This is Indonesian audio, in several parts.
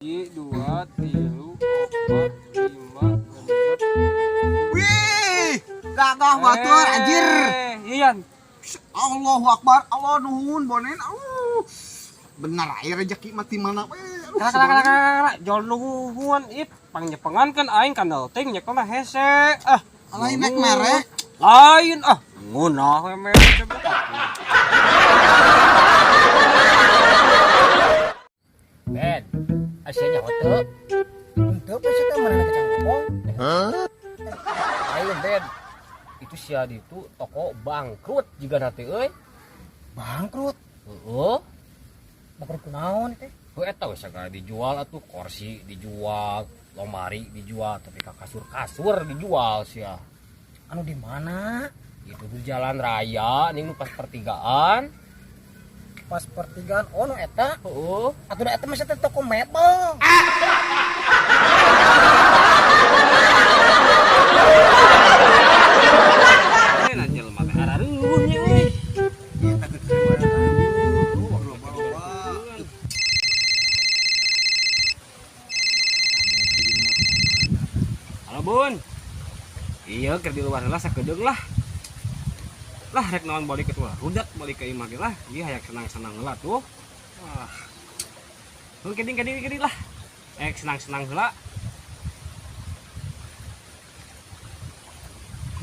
dua, tilu, opat, lima, enam. Wih, gagah batur anjir. Iyan. Allahu Akbar, Allah nuhun bonen. Bener air rezeki mati mana we. Kala jol nuhun ip pangjepengankeun aing kana teuing nyekelna hese. Lain nek merek. Lain ngeunah we merek coba. Ben, asyanya hotel. Untuk apa sih teman anak kecang ngomong? Ayo Ben, itu si Adi itu toko bangkrut juga nanti, bangkrut? Bangkrut kunaon teh? Eta wes segala dijual atuh, kursi dijual, lemari dijual, tapi kasur dijual sih ya. Anu di mana? Itu di jalan raya, nih pas pertigaan. Pas pertigaan, oh no eta? Atuh eta masih toko mebel. Anjel mah teh hararuhnya we. Halo Bun. Iya keur di luar lah sakedeung lah. Lah rek naon balik ke tulah rudak balik ke imah lah. Ieu hayak senang-senang heula tuh. Wah. Heuh keding lah. Senang-senang heula.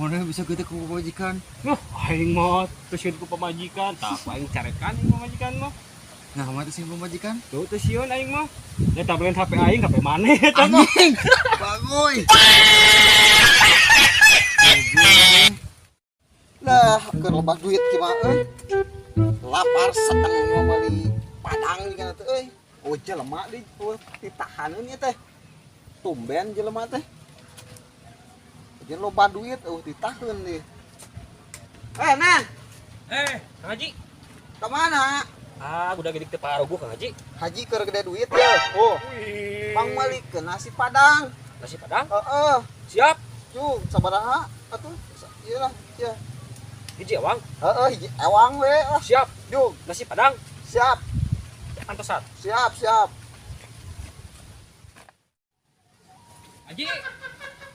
Mana bisa kita ke pemajikan? Aing mah teu sieun ku pamajikan, tah aing carekan aing pamajikan mah. Nah, mati sih pemajikan. Tuh teu sieun aing mah. Eta belian HP aing, HP maneh eta mah. Anjing. Bagoy. Lah, keur loba duit kieu euy. Lapar seteng mah beli padang di kana teh euy. Oh, jelema di ditahaneun ieu teh. Tumben jelema teh. Jeung loba duit ditaheun deh. Nen. Kang Haji. Ka mana? Udah gede teu parogo Kang Haji. Haji keur gede duit ya. Oh. Mang malikeun nasi padang. Nasi Padang? Heeh. Siap. Cu, sabaraha atuh? Ieu lah, ya. Hiji awang. Heeh, hiji ewang we. Siap. Ju, Nasi Padang. siap. Pantesan. Siap. Haji,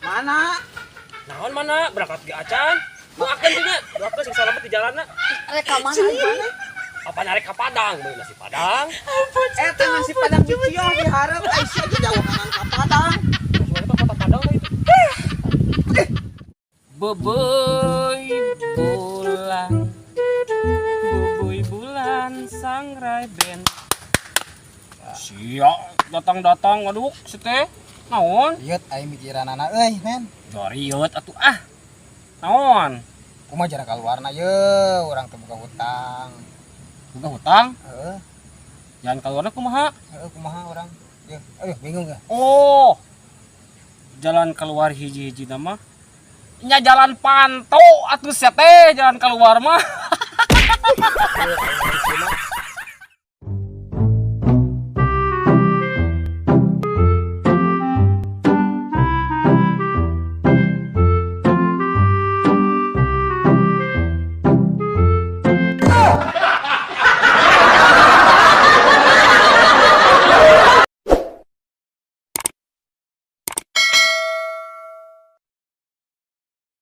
Mana? naon mana? Berangkat ge acan. Doakeun teh nya. Doakeun sing salamet di jalanna. Rek ka mana ieu? Apa nyari ka Padang, beuh nasi Padang. Eta nasi padang di Ciong di hareup Aisyah ge jauhan ka Padang. Maksudnya itu kota Padang lah itu. Beboy bulan sangrai ben. Siap datang aduh seteh naon? Lihat aing mikiranana euy, men. Joriot atuh naon? Kumaha jarak kaluarna ye, urang teh boga hutang. Buka hutang? Heeh, Jalan keluarnya kumaha? kumaha urang? Ye, aduh bingung ya. Oh, jalan keluar hiji-hiji nama nya jalan panto atuh seteh jalan keluar mah.